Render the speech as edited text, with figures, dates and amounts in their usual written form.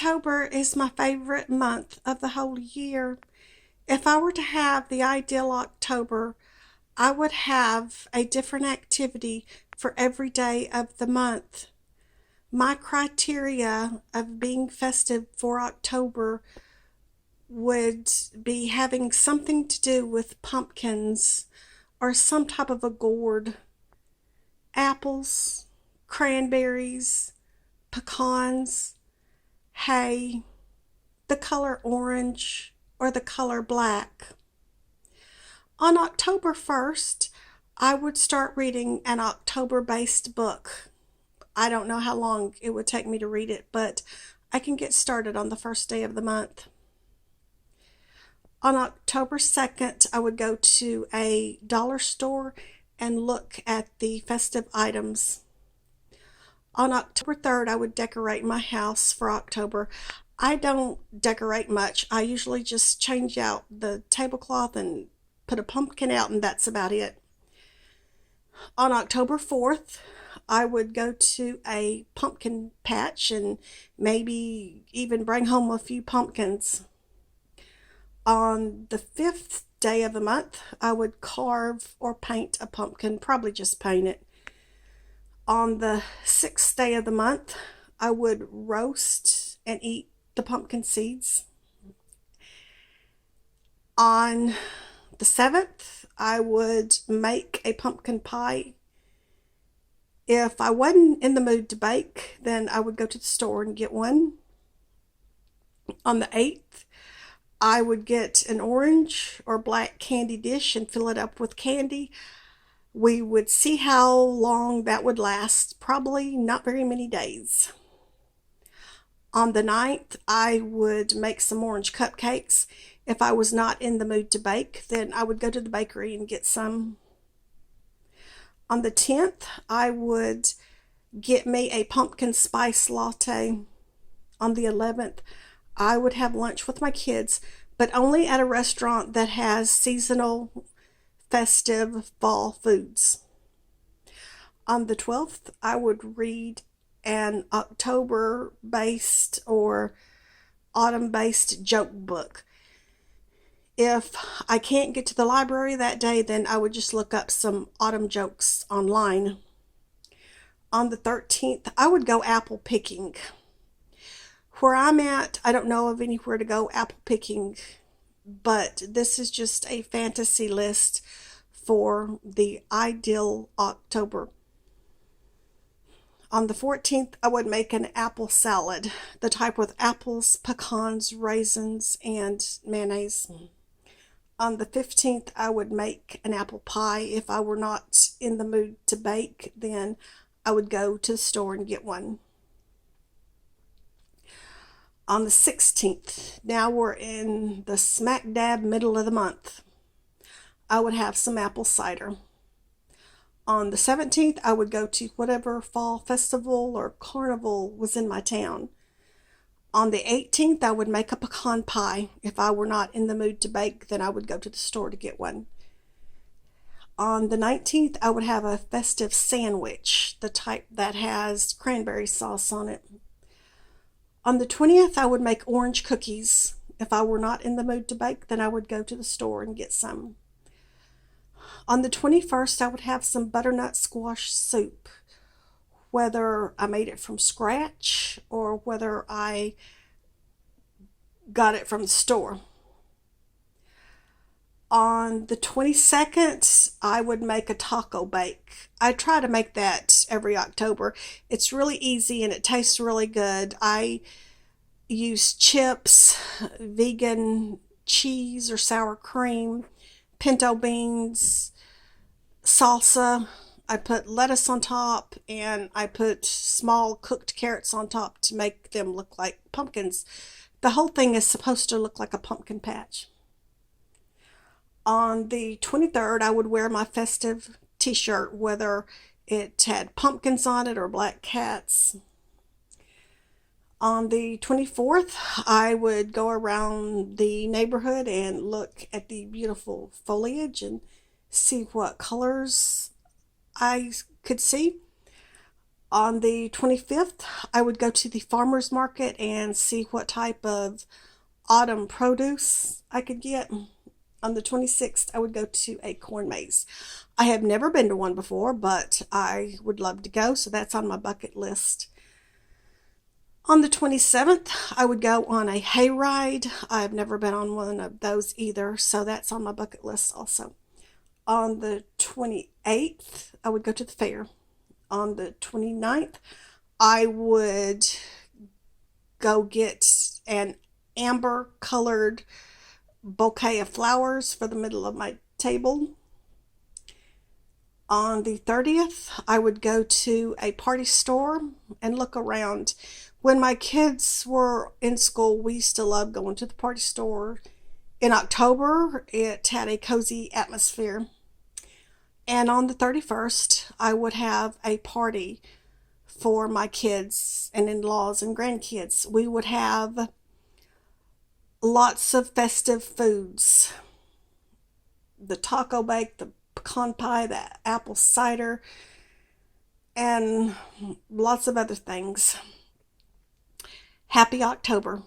October is my favorite month of the whole year. If I were to have the ideal October, I would have a different activity for every day of the month. My criteria of being festive for October would be having something to do with pumpkins or some type of a gourd, apples, cranberries, pecans, hay, the color orange, or the color black. On October 1st, I would start reading an October based book. I don't know how long it would take me to read it, but I can get started on the first day of the month. On October 2nd, I would go to a dollar store and look at the festive items. On October 3rd, I would decorate my house for October. I don't decorate much. I usually just change out the tablecloth and put a pumpkin out, and that's about it. On October 4th, I would go to a pumpkin patch and maybe even bring home a few pumpkins. On the 5th day of the month, I would carve or paint a pumpkin, probably just paint it. On the 6th day of the month, I would roast and eat the pumpkin seeds. On the 7th, I would make a pumpkin pie. If I wasn't in the mood to bake, then I would go to the store and get one. On the 8th, I would get an orange or black candy dish and fill it up with candy. We would see how long that would last, probably not very many days. On the 9th, I would make some orange cupcakes. If I was not in the mood to bake, then I would go to the bakery and get some. On the 10th, I would get me a pumpkin spice latte. On the 11th, I would have lunch with my kids, but only at a restaurant that has seasonal, festive fall foods. On the 12th, I would read an October based or autumn based joke book. If I can't get to the library that day, then I would just look up some autumn jokes online. On the 13th, I would go apple picking. Where I'm at, I don't know of anywhere to go apple picking, but this is just a fantasy list for the ideal October. On the 14th, I would make an apple salad, the type with apples, pecans, raisins, and mayonnaise. On the 15th, I would make an apple pie. If I were not in the mood to bake, then I would go to the store and get one. On the 16th, now we're in the smack dab middle of the month, I would have some apple cider. On the 17th, I would go to whatever fall festival or carnival was in my town. On the 18th, I would make a pecan pie. If I were not in the mood to bake, then I would go to the store to get one. On the 19th, I would have a festive sandwich, the type that has cranberry sauce on it. On the 20th, I would make orange cookies. If I were not in the mood to bake, then I would go to the store and get some. On the 21st, I would have some butternut squash soup, whether I made it from scratch or whether I got it from the store. On the 22nd, I would make a taco bake. I try to make that every October. It's really easy and it tastes really good. I use chips, vegan cheese or sour cream, pinto beans, salsa. I put lettuce on top and I put small cooked carrots on top to make them look like pumpkins. The whole thing is supposed to look like a pumpkin patch. On the 23rd, I would wear my festive t-shirt, whether it had pumpkins on it or black cats. On the 24th, I would go around the neighborhood and look at the beautiful foliage and see what colors I could see. On the 25th, I would go to the farmer's market and see what type of autumn produce I could get. On the 26th, I would go to a corn maze. I have never been to one before, but I would love to go, so that's on my bucket list. On the 27th, I would go on a hayride. I've never been on one of those either, so that's on my bucket list also. On the 28th, I would go to the fair. On the 29th, I would go get an amber colored bouquet of flowers for the middle of my table. On the 30th, I would go to a party store and look around. When my kids were in school, we used to love going to the party store. In October, it had a cozy atmosphere. And on the 31st, I would have a party for my kids and in laws and grandkids. We would have lots of festive foods: the taco bake, the pecan pie, the apple cider, and lots of other things. Happy October.